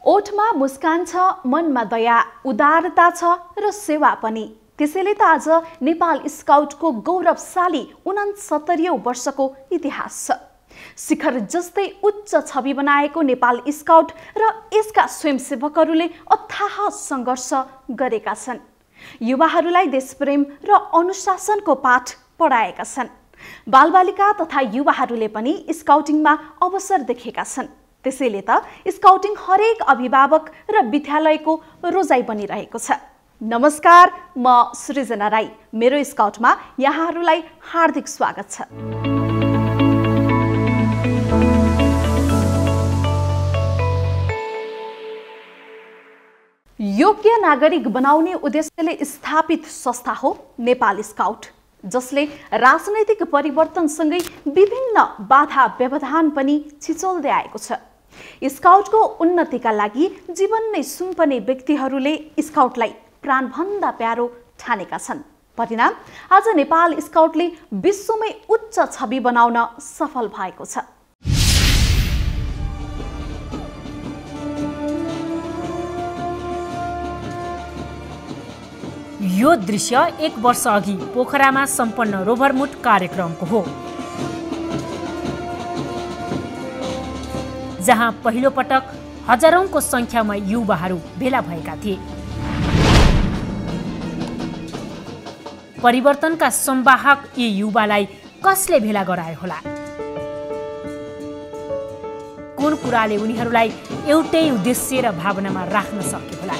ओठमा मुस्कान छ, मनमा दया, उदारता छ र सेवा पनि। त्यसैले त आज नेपाल स्काउटको गौरवशाली 69औं वर्षको इतिहास छ। शिखर जस्तै उच्च छवि बनाएको नेपाल स्काउट र यसका स्वयंसेवकहरूले अथाह सङ्घर्ष गरेका छन्। युवाहरूलाई देशप्रेम र अनुशासनको पाठ पढाएका छन्। बालबालिका तथा युवाहरूले पनि स्काउटिङमा अवसर देखेका छन्। त्यसैले त स्काउटिङ हरेक अभिभावक र विद्यालयको रोजाइ बनिरहेको छ। नमस्कार, म सृजना राई। मेरो स्काउटमा यहाँहरूलाई हार्दिक स्वागत छ। योग्य नागरिक बनाउने उद्देश्यले स्थापित संस्था हो नेपाल स्काउट, जसले राजनैतिक परिवर्तनसँगै विभिन्न बाधा व्यवधान पनि छिचोल्दै आएको छ। स्काउटको उन्नतिका लागि जीवन नै सुम्पने व्यक्तिहरूले स्काउटलाई प्राणभन्दा प्यारो ठानेका छन्। परिणाम आज नेपाल स्काउटले विश्वमै उच्च छवि बनाउन सफल भएको छ। यो दृश्य 1 वर्ष अघि पोखरामा सम्पन्न रोभरमुट कार्यक्रमको हो, जहाँ पहिलो पटक हजारौंको संख्यामा युवाहरू भेला भएका थिए। परिवर्तनका संवाहक यी युवालाई कसले भेला गरायो होला? कुन कुराले उनीहरूलाई एउटै उद्देश्य र भावनामा राख्न सक्यो होला?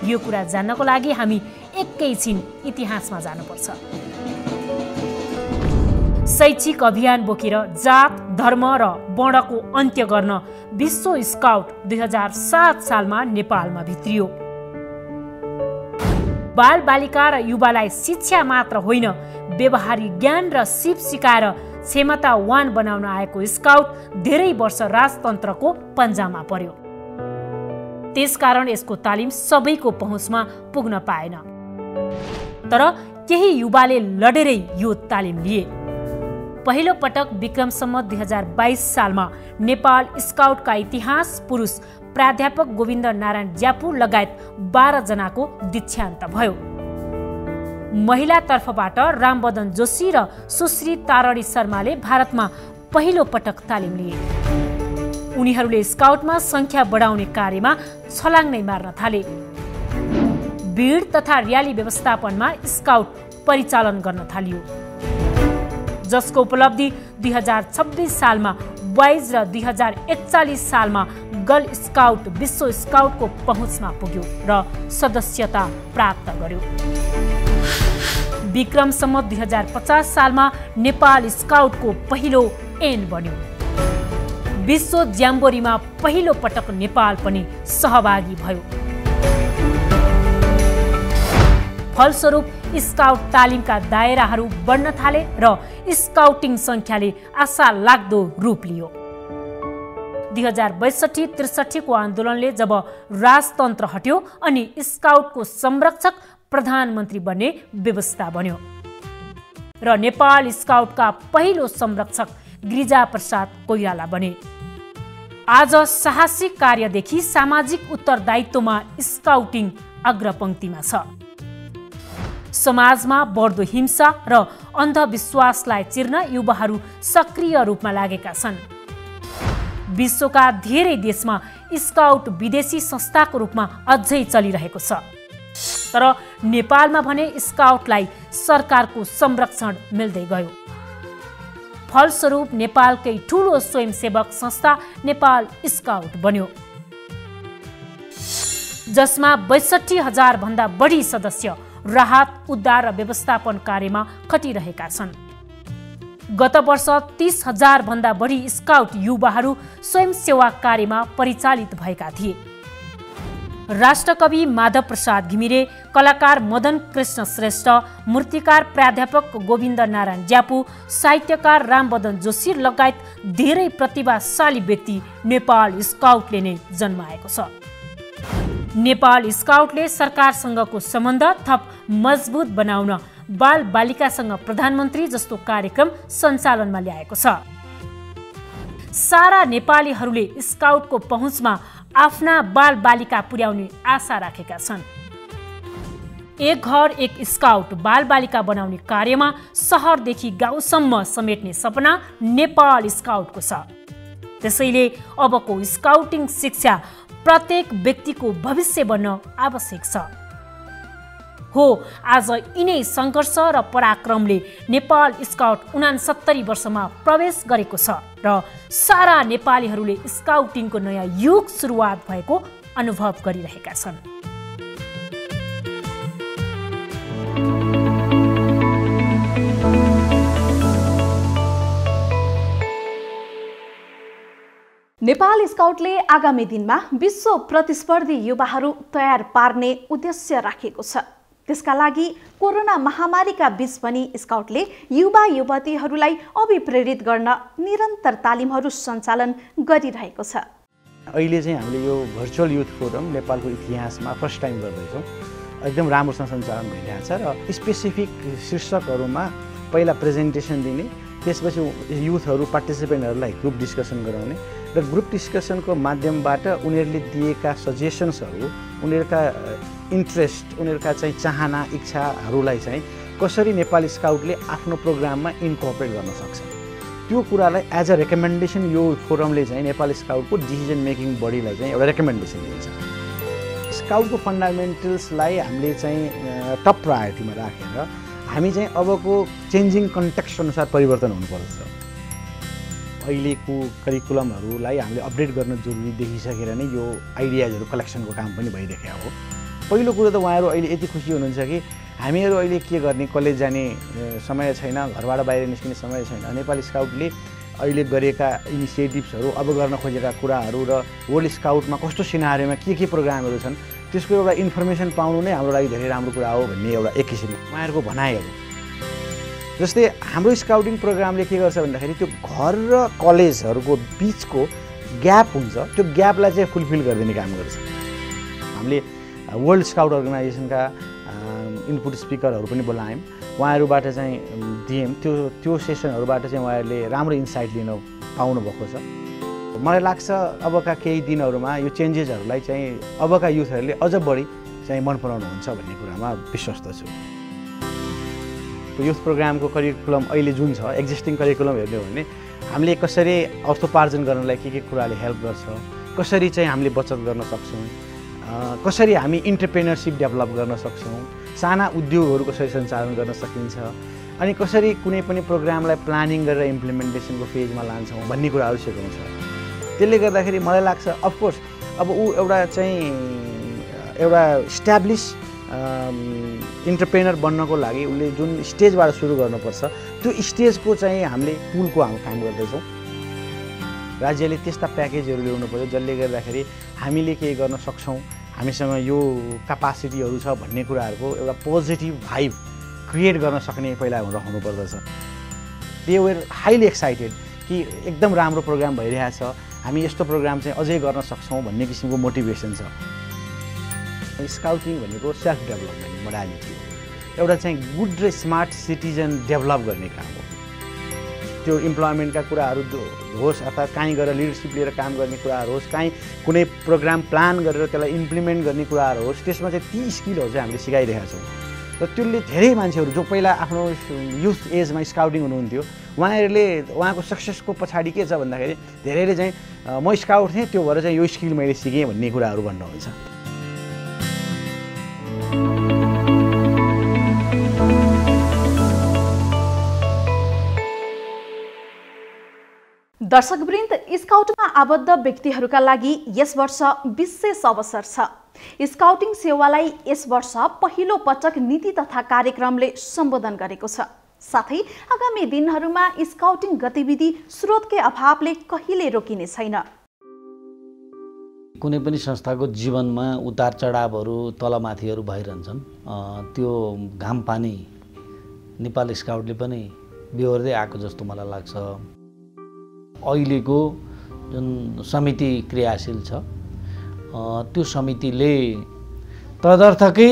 यो कुरा जान्नको लागि हामी एकैछिन इतिहासमा जानुपर्छ। शैक्षिक अभियान बोकेर जात, धर्म र वर्णको अन्त्य गर्न विश्व स्काउट 2007 सालमा नेपालमा भित्रियो। बाल बालिका र युवालाई शिक्षा मात्र होइन, व्यवहारिक ज्ञान र सिप सिकाएर क्षमतावान बनाउन आएको स्काउट धेरै वर्ष राजतन्त्रको पन्जामा पर्यो। त्यसकारण यसको तालिम सबैको पहुँचमा पुग्न पाएन। तर केही युवाले लडेरै यो तालिम लिए। पहिलो पटक विक्रम सम्वत 2022 सालमा नेपाल स्काउटका इतिहास पुरुष प्राध्यापक गोविन्द नारायण ज्यापु लगायत 12 जनाको दीक्षान्त भयो। महिला तर्फबाट रामबदन जोशी र सुश्री तारणी शर्माले भारतमा पहिलो पटक तालिम लिए। उनीहरूले स्काउटमा संख्या बढाउने कार्यमा छलाङ नै मार्न थाले। भीड तथा र्याली व्यवस्थापनमा स्काउट परिचालन गर्न थालियो, जसको उपलब्धि 2026 सालमा बॉयज र 2041 सालमा गर्ल स्काउट विश्व स्काउटको पहुँचमा पुग्यो र सदस्यता प्राप्त गर्यो। विक्रम सम्वत 2050 सालमा नेपाल स्काउटको पहिलो ऐन बन्यो। विश्व ज्याम्बोरीमा पहिलो पटक नेपाल पनि सहभागी भयो। फलस्वरूप स्काउट तालिमका दायराहरू बढ्न थाले र स्काउटिङ संख्याले आशा लाग्दो रूप लियो। 2062-63 को आन्दोलनले जब राजतन्त्र हट्यो अनि स्काउटको संरक्षक प्रधानमन्त्री बन्ने व्यवस्था बन्यो र नेपाल स्काउटका पहिलो संरक्षक गिरिजा प्रसाद कोइराला बने। आज साहसिक कार्यदेखि सामाजिक उत्तरदायित्वमा स्काउटिङ अग्रपंक्तिमा छ। समाजमा बढ्दो हिंसा र अन्धविश्वासलाई चिर्न युवाहरू सक्रिय रूपमा लागेका छन्। विश्वका धेरै देशमा स्काउट विदेशी संस्थाको रूपमा अझै चलिरहेको छ। तर नेपालमा भने स्काउटलाई सरकारको संरक्षण मिल्दै गयो। फलस्वरूप नेपालकै ठूलो स्वयंसेवक संस्था नेपाल स्काउट बन्यो, जसमा 62,000 भन्दा बढी सदस्य राहत, उद्धार र व्यवस्थापन कार्यमा खटिरहेका छन्। गत वर्ष 30,000 भन्दा बढी स्काउट युवाहरू स्वयंसेवा कार्यमा परिचालित भएका थिए। राष्ट्रकवि माधव प्रसाद घिमिरे, कलाकार मदन कृष्ण श्रेष्ठ, मूर्तिकार प्राध्यापक गोविन्द नारायण ज्यापु, साहित्यकार रामबदन जोशी लगायत धेरै प्रतिभाशाली व्यक्ति नेपाल स्काउटले नै जन्माएको छ। नेपाल स्काउटले सरकारसँगको सम्बन्ध थप मजबुत बनाउन बाल बालिकासँग प्रधानमन्त्री जस्तो कार्यक्रम सञ्चालनमा ल्याएको छ। सारा नेपालीहरूले स्काउटको पहुँचमा आफ्ना बालबालिका पुर्याउने आशा राखेका छन्। एक घर एक स्काउट बालबालिका बनाउने कार्यमा सहरदेखि गाउँसम्म समेट्ने सपना नेपाल स्काउटको छ। त्यसैले अबको स्काउटिङ शिक्षा प्रत्येक व्यक्तिको भविष्य बन्न आवश्यक छ। हो, आज यिनै सङ्घर्ष र पराक्रमले नेपाल स्काउट 69 वर्षमा प्रवेश गरेको छ र सारा नेपालीहरूले स्काउटिङको नयाँ युग सुरुवात भएको अनुभव गरिरहेका छन्। नेपाल स्काउटले आगामी दिनमा विश्व प्रतिस्पर्धी युवाहरू तयार पार्ने उद्देश्य राखेको छ। त्यसका लागि कोरोना महामारीका बीच पनि स्काउटले युवा युवतीहरूलाई अभिप्रेरित गर्न निरन्तर तालिमहरू सञ्चालन गरिरहेको छ। अहिले चाहिँ हामीले यो भर्चुअल युथ फोरम नेपालको इतिहासमा फर्स्ट टाइम गर्दैछौँ। एकदम राम्रोसँग सञ्चालन भइरहेको छ र स्पेसिफिक शीर्षकहरूमा पहिला प्रेजेन्टेसन दिने, त्यसपछि युथहरू पार्टिसिपेन्टहरूलाई ग्रुप डिस्कसन गराउने र ग्रुप डिस्कसनको माध्यमबाट उनीहरूले दिएका सजेसन्सहरू, उनीहरूका इन्ट्रेस्ट, उनीहरूका चाहिँ चाहना इच्छाहरूलाई चाहिँ कसरी नेपाल स्काउटले आफ्नो प्रोग्राममा इन्कर्पोरेट गर्न सक्छ, त्यो कुरालाई एज अ रेकमेन्डेसन यो फोरमले चाहिँ नेपाल स्काउटको डिसिजन मेकिङ बडीलाई चाहिँ एउटा रेकमेन्डेसन दिन्छ। स्काउटको फन्डामेन्टल्सलाई हामीले चाहिँ टप प्रायोरिटीमा राखेर हामी चाहिँ अबको चेन्जिङ कन्टेक्स्ट अनुसार परिवर्तन हुनुपर्छ। अहिलेको करिकुलमहरूलाई हामीले अपडेट गर्न जरुरी देखिसकेर नै यो आइडियाजहरू कलेक्सनको काम पनि भइरहेको हो। पहिलो कुरो त उहाँहरू अहिले यति खुसी हुनुहुन्छ कि हामीहरू अहिले के गर्ने, कलेज जाने समय छैन, घरबाट बाहिर निस्किने समय छैन। नेपाल स्काउटले अहिले गरेका इनिसिएटिभ्सहरू, अब गर्न खोजेका कुराहरू र वर्ल्ड स्काउटमा कस्तो सिनारीमा के प्रोग्रामहरू छन् त्यसको एउटा इन्फर्मेसन पाउनु नै हाम्रो लागि धेरै राम्रो कुरा हो भन्ने एउटा एक किसिमले उहाँहरूको भनाइहरू। जस्तै हाम्रो स्काउटिङ प्रोग्रामले के गर्छ भन्दाखेरि त्यो घर र कलेजहरूको बिचको ग्याप हुन्छ, त्यो ग्यापलाई चाहिँ फुलफिल गरिदिने काम गर्छ। हामीले वर्ल्ड स्काउट अर्गनाइजेसनका इनपुट स्पिकरहरू पनि बोलायौँ, उहाँहरूबाट चाहिँ दियौँ। त्यो सेसनहरूबाट चाहिँ उहाँहरूले राम्रो इन्साइट लिन पाउनुभएको छ। मलाई लाग्छ अबका केही दिनहरूमा यो चेन्जेसहरूलाई चाहिँ अबका युथहरूले अझ बढी चाहिँ मन पराउनुहुन्छ भन्ने कुरामा विश्वस्त छु। युथ प्रोग्रामको करिकुलम अहिले जुन छ, एक्जिस्टिङ करिकुलम हेर्ने हो भने हामीले कसरी अर्थोपार्जन गर्नलाई के कुराले हेल्प गर्छ, कसरी चाहिँ हामीले बचत गर्न सक्छौँ, कसरी हामी इन्टरप्रेनरसिप डेभलप गर्न सक्छौँ, साना उद्योगहरू कसरी सञ्चालन गर्न सकिन्छ, अनि कसरी कुनै पनि प्रोग्रामलाई प्लानिङ गरेर इम्प्लिमेन्टेसनको फेजमा लान्छौँ भन्ने कुराहरू सिकाउँछ। त्यसले गर्दाखेरि मलाई लाग्छ अफकोर्स अब एउटा इस्ट्याब्लिस इन्टरप्रेनर बन्नको लागि उसले जुन स्टेजबाट सुरु गर्नुपर्छ त्यो स्टेजको चाहिँ हामीले पुलको काम गर्दैछौँ। राज्यले त्यस्ता प्याकेजहरू ल्याउनु पर्यो जसले गर्दाखेरि हामीले केही गर्न सक्छौँ, हामीसँग यो क्यापासिटीहरू छ भन्ने कुराहरूको एउटा पोजिटिभ भाइब क्रिएट गर्न सक्ने पहिला रहनु पर्दछ। दे वर हाइली एक्साइटेड कि एकदम राम्रो प्रोग्राम भइरहेछ, हामी यस्तो प्रोग्राम चाहिँ अझै गर्न सक्छौँ भन्ने किसिमको मोटिभेसन छ। स्काउटिङ भनेको सेल्फ डेभलपमेन्ट मोडालिटी हो, एउटा चाहिँ गुड र स्मार्ट सिटिजन डेभलप गर्ने काम हो। त्यो इम्प्लोइमेन्टका कुराहरू होस् अथवा कहीँ गएर लिडरसिप लिएर काम गर्ने कुराहरू होस्, कहीँ कुनै प्रोग्राम प्लान गरेर त्यसलाई इम्प्लिमेन्ट गर्ने कुराहरू होस्, त्यसमा चाहिँ ती स्किलहरू चाहिँ हामीले सिकाइरहेका छौँ। र त्यसले धेरै मान्छेहरू जो पहिला आफ्नो युथ एजमा स्काउटिङ हुनुहुन्थ्यो उहाँको सक्सेसको पछाडि के छ भन्दाखेरि धेरैले चाहिँ म स्काउट थिएँ त्यो भएर चाहिँ यो स्किल मैले सिकेँ भन्ने कुराहरू भन्नुहुन्छ। दर्शकवृन्द, स्काउटमा आबद्ध व्यक्तिहरूका लागि यस वर्ष विशेष अवसर छ। स्काउटिङ सेवालाई यस वर्ष पहिलो पटक नीति तथा कार्यक्रमले सम्बोधन गरेको छ। साथै आगामी दिनहरूमा स्काउटिङ गतिविधि स्रोतकै अभावले कहिले रोकिने छैन। कुनै पनि संस्थाको जीवनमा उतार चढावहरू तलमाथिहरू भइरहन्छन्। त्यो घाम पानी नेपाल स्काउटले पनि बिहोर्दै आएको जस्तो मलाई लाग्छ। अहिलेको जुन समिति क्रियाशील छ त्यो समितिले तदर्थकै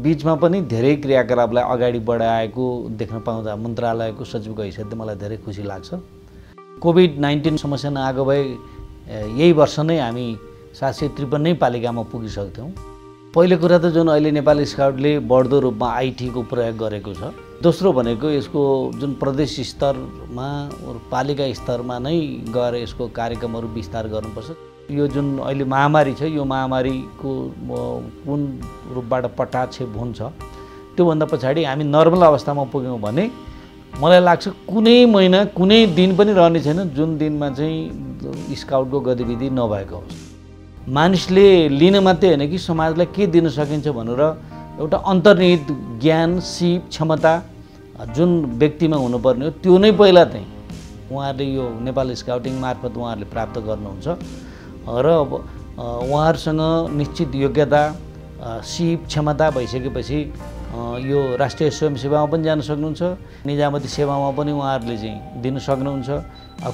बिचमा पनि धेरै क्रियाकलापलाई अगाडि बढाएको देख्न पाउँदा मन्त्रालयको सचिवको हैसियतले मलाई धेरै खुसी लाग्छ। कोभिड-19 समस्या नआएको भए यही वर्ष नै हामी 753 पालिकामा पुगिसक्थ्यौँ। पहिलो कुरा त जुन अहिले नेपाल स्काउटले बढ्दो रूपमा आइटीको प्रयोग गरेको छ। दोस्रो भनेको यसको जुन प्रदेश स्तरमा पालिका स्तरमा नै गएर यसको कार्यक्रमहरू विस्तार गर्नुपर्छ। यो जुन अहिले महामारी छ, यो महामारीको कुन रूपबाट पटाक्षेप हुन्छ त्योभन्दा पछाडि हामी नर्मल अवस्थामा पुग्यौँ भने मलाई लाग्छ कुनै महिना कुनै दिन पनि रहने छैन जुन दिनमा चाहिँ स्काउटको गतिविधि नभएको होस्। मानिसले लिन मात्रै होइन कि समाजलाई के दिन सकिन्छ भनेर एउटा अन्तर्निहित ज्ञान, सिप, क्षमता जुन व्यक्तिमा हुनुपर्ने हो त्यो नै पहिला चाहिँ उहाँहरूले यो नेपाल स्काउटिङ मार्फत उहाँहरूले प्राप्त गर्नुहुन्छ र उहाँहरूसँग निश्चित योग्यता, सिप, क्षमता भइसकेपछि यो राष्ट्रिय स्वयंसेवामा पनि जान सक्नुहुन्छ, निजामती सेवामा पनि उहाँहरूले चाहिँ दिन सक्नुहुन्छ।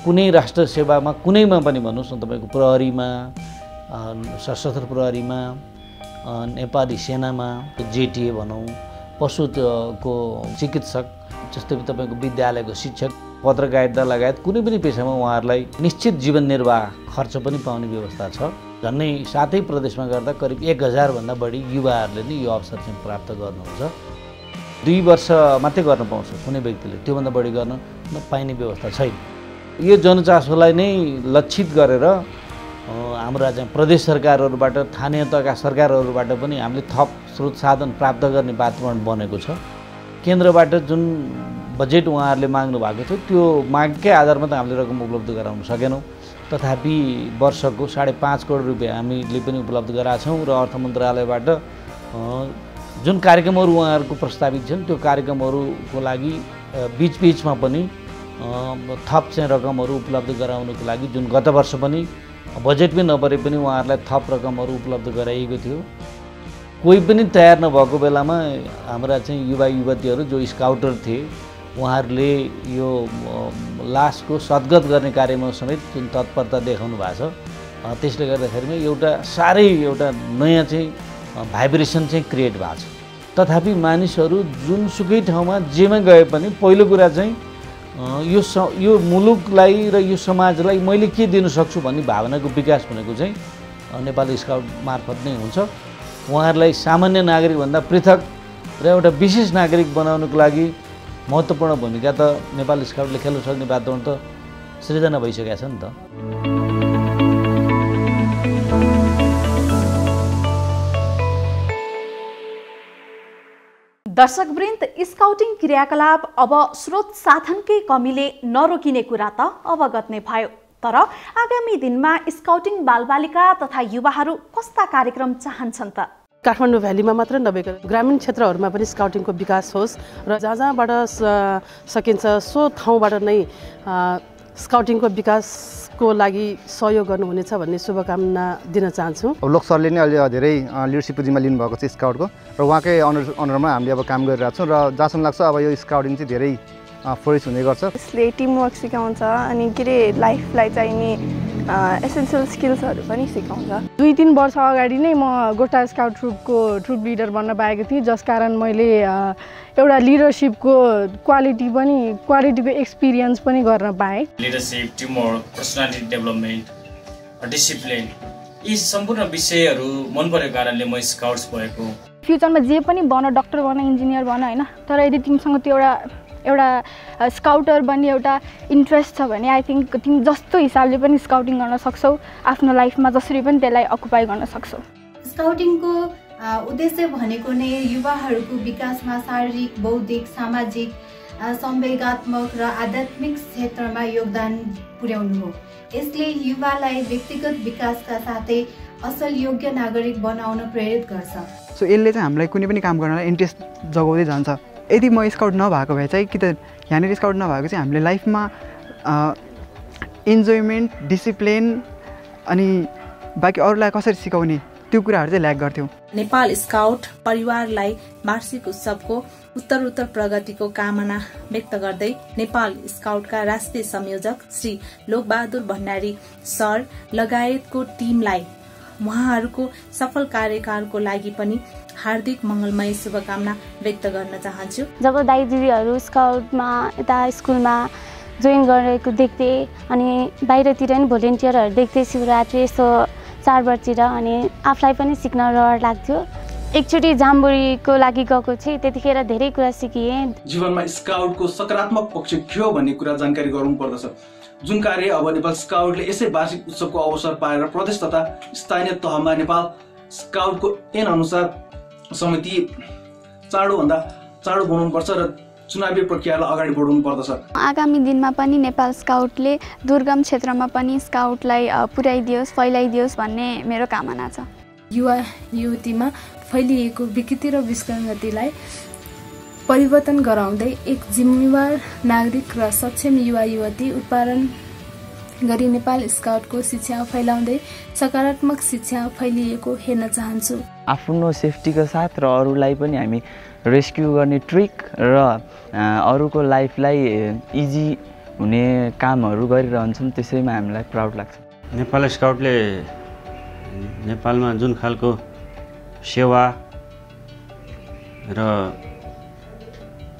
कुनै राष्ट्र सेवामा कुनैमा पनि भन्नुहोस् न, तपाईँको प्रहरीमा, सशस्त्र प्रहरीमा, नेपाली सेनामा, जेटिए भनौँ, पशुको चिकित्सक, जस्तै तपाईँको विद्यालयको शिक्षक, पत्रकारिता लगायत कुनै पनि पेसामा उहाँहरूलाई निश्चित जीवन निर्वाह खर्च पनि पाउने व्यवस्था छ। झन्नै 7 प्रदेशमा गर्दा करिब 1000 भन्दा बढी युवाहरूले नै यो अवसर चाहिँ प्राप्त गर्नुहुन्छ। 2 वर्ष मात्रै गर्न पाउँछ कुनै व्यक्तिले, त्योभन्दा बढी गर्न नपाइने व्यवस्था छैन। यो जनचासोलाई नै लक्षित गरेर हाम्रो चाहिँ प्रदेश सरकारहरूबाट, स्थानीय तहका सरकारहरूबाट पनि हामीले थप स्रोत साधन प्राप्त गर्ने वातावरण बनेको छ। केन्द्रबाट जुन बजेट उहाँहरूले माग्नु भएको थियो त्यो मागकै आधारमा त हामीले रकम उपलब्ध गराउन सकेनौँ। तथापि वर्षको 5.5 करोड रुपियाँ हामीले पनि उपलब्ध गराएका छौँ र अर्थ मन्त्रालयबाट जुन कार्यक्रमहरू उहाँहरूको प्रस्तावित छन् त्यो कार्यक्रमहरूको लागि बीचमा पनि थप चाहिँ रकमहरू उपलब्ध गराउनको लागि जुन गत वर्ष पनि बजेटमै नपरे पनि उहाँहरूलाई थप रकमहरू उपलब्ध गराइएको थियो। कोही पनि तयार नभएको बेलामा हाम्रा चाहिँ युवा युवतीहरू जो स्काउटर थिए उहाँहरूले यो लासको सद्गत गर्ने कार्यमा समेत जुन तत्परता देखाउनु भएको छ, त्यसले गर्दाखेरिमा साह्रै एउटा नयाँ चाहिँ भाइब्रेसन चाहिँ क्रिएट भएको छ। तथापि मानिसहरू जुनसुकै ठाउँमा जेमा गए पनि पहिलो कुरा चाहिँ यो मुलुकलाई र यो समाजलाई मैले के दिन सक्छु भन्ने भावनाको विकास भनेको चाहिँ नेपाली स्काउट मार्फत नै हुन्छ। उहाँहरूलाई सामान्य नागरिकभन्दा पृथक र एउटा विशेष नागरिक बनाउनको लागि महत्त्वपूर्ण भूमिका त नेपाल स्काउटले खेल्न सक्ने वातावरण त सृजना भइसकेको छ नि त। दर्शकवृन्द, स्काउटिङ क्रियाकलाप अब स्रोत साधनकै कमीले नरोकिने कुरा त अवगत नै भयो। तर आगामी दिनमा स्काउटिङ बालबालिका तथा युवाहरू कस्ता कार्यक्रम चाहन्छन् त? काठमाडौँ भ्यालीमा मात्र नभएर ग्रामीण क्षेत्रहरूमा पनि स्काउटिङको विकास होस् र जहाँबाट सकिन्छ सो ठाउँबाट नै स्काउटिङको विकासको लागि सहयोग गर्नुहुनेछ भन्ने शुभकामना दिन चाहन्छु। लोक सरले नै अहिले धेरै लिडरसिपको जिम्मा लिनुभएको छ स्काउटको र उहाँकै अनुरमा हामीले अब काम गरिरहेको छौँ र जहाँसम्म लाग्छ अब यो स्काउटिङ चाहिँ धेरै फ्लोरिस हुने गर्छ। यसले टिमवर्क सिकाउँछ अनि लाइफलाई चाहिने एसेन्सियल स्किल्सहरू पनि सिकाउँछ। 2-3 वर्ष अगाडि नै म गोटा स्काउट ट्रुपको ट्रुप लिडर बन्न पाएको थिएँ, जसकारण मैले एउटा लिडरसिपको क्वालिटीको एक्सपिरियन्स पनि गर्न पाएँ। Leadership, teamwork, personality development, discipline, यी सम्पूर्ण विषयहरू मन परेको कारणले म स्काउट्स भएको। फ्युचरमा जे पनि बन, डक्टर बन, इन्जिनियर बन होइन, तर यदि तिमीसँग त्यो एउटा स्काउटर बन्ने एउटा इन्ट्रेस्ट छ भने आई थिङ्क तिमी जस्तो हिसाबले पनि स्काउटिङ गर्न सक्छौ, आफ्नो लाइफमा जसरी पनि त्यसलाई अकुपाई गर्न सक्छौ। स्काउटिङको उद्देश्य भनेको नै युवाहरूको विकासमा शारीरिक, बौद्धिक, सामाजिक, संवेगात्मक र आध्यात्मिक क्षेत्रमा योगदान पुर्याउनु हो। यसले युवालाई व्यक्तिगत विकासका साथै असल योग्य नागरिक बनाउन प्रेरित गर्छ। सो यसले चाहिँ हामीलाई कुनै पनि काम गर्नलाई इन्ट्रेस्ट जगाउँदै जान्छ। यदि म स्काउट नभएको भए चाहिँ कि त यहाँनिर स्काउट नभएको चाहिँ हामीले लाइफमा इन्जोयमेन्ट, डिसिप्लिन अनि बाँकी अरूलाई कसरी सिकाउने त्यो कुराहरू चाहिँ ल्याक गर्थ्यौँ। नेपाल स्काउट परिवारलाई वार्षिक उत्सवको उत्तरोत्तर प्रगतिको कामना व्यक्त गर्दै नेपाल स्काउटका राष्ट्रिय संयोजक श्री लोकबहादुर भण्डारी सर लगायतको टिमलाई उहाँहरूको सफल कार्यकालको लागि पनि हार्दिक मङ्गलमय शुभकामना व्यक्त गर्न चाहन्छु। जब दाइ दिदीहरू स्काउटमा यता स्कुलमा जोइन गरेको देख्दै अनि बाहिरतिर पनि भोलिन्टियरहरू देख्दै शिवरात्रि यसो चाडबाडतिर अनि आफूलाई पनि सिक्न रहर लाग्थ्यो। एकचोटि जाम्बोरीको लागि गएको थिएँ, त्यतिखेर धेरै कुरा सिकेँ। जीवनमा स्काउटको सकारात्मक पक्ष के हो भन्ने कुरा जानकारी गराउनु पर्दछ। जुन कार्य अब नेपाल स्काउटले यसै वार्षिक उत्सवको अवसर पाएर प्रदेश तथा स्थानीय तहमा नेपाल स्काउटको ऐन अनुसार समिति चाँडोभन्दा चाँडो बनाउनुपर्छ र चुनावी प्रक्रियालाई अगाडि बढाउनु पर्दछ। आगामी दिनमा पनि नेपाल स्काउटले दुर्गम क्षेत्रमा पनि स्काउटलाई पुर्याइदियोस्, फैलाइदियोस् भन्ने मेरो कामना छ। युवा युवतीमा फैलिएको विकृति र विसङ्गतिलाई परिवर्तन गराउँदै एक जिम्मेवार नागरिक र सक्षम युवा युवती उत्पादन गरी नेपाल स्काउटको शिक्षा फैलाउँदै सकारात्मक शिक्षा फैलिएको हेर्न चाहन्छु। आफ्नो सेफ्टीको साथ र अरूलाई पनि हामी रेस्क्यु गर्ने ट्रिक र अरूको लाइफलाई इजी हुने कामहरू गरिरहन्छौँ, त्यसैमा हामीलाई प्राउड लाग्छ। नेपाल स्काउटले नेपालमा जुन खालको सेवा र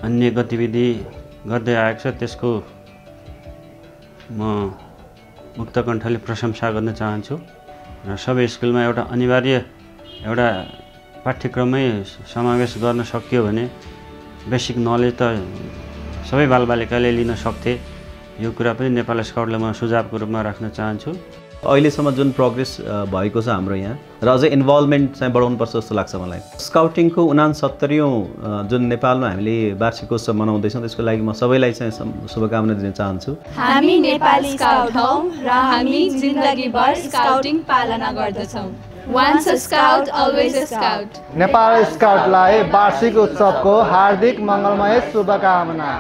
अन्य गतिविधि गर्दै आएको छ त्यसको म मुक्त कण्ठले प्रशंसा गर्न चाहन्छु र सबै स्कुलमा एउटा अनिवार्य एउटा पाठ्यक्रममै समावेश गर्न सकियो भने बेसिक नलेज त सबै बालबालिकाले लिन सक्थे। यो कुरा पनि नेपाल स्काउटलाई म सुझावको रूपमा राख्न चाहन्छु। अहिलेसम्म जुन प्रोग्रेस भएको छ हाम्रो यहाँ र अझै इन्भल्भमेन्ट चाहिँ बढाउनुपर्छ जस्तो लाग्छ मलाई। स्काउटिङको 69औं जुन नेपालमा हामीले वार्षिकोत्सव मनाउँदैछौँ त्यसको लागि म सबैलाई चाहिँ शुभकामना दिन चाहन्छु। हामी नेपाली स्काउट हौँ र हामी जिन्दगीभर स्काउटिङ पालना गर्दछौँ। Once a scout, always a scout. Nepal स्काउटलाई वार्षिक उत्सवको हार्दिक मङ्गलमय शुभकामना।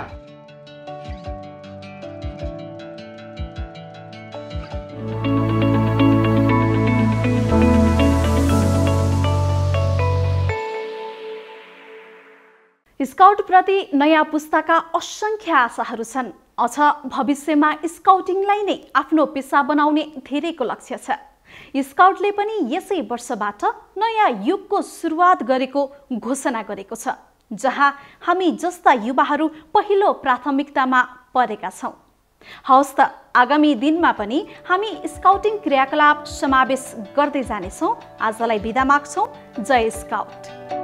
स्काउटप्रति नयाँ पुस्ताका असङ्ख्य आशाहरू छन्। अझ भविष्यमा स्काउटिङलाई नै आफ्नो पेसा बनाउने धेरैको लक्ष्य छ। स्काउटले पनि यसै वर्षबाट नयाँ युगको सुरुवात गरेको घोषणा गरेको छ, जहाँ हामी जस्ता युवाहरू पहिलो प्राथमिकतामा परेका छौँ। हवस् त, आगामी दिनमा पनि हामी स्काउटिङ क्रियाकलाप समावेश गर्दै जानेछौँ। आजलाई बिदा माग्छौँ। जय स्काउट।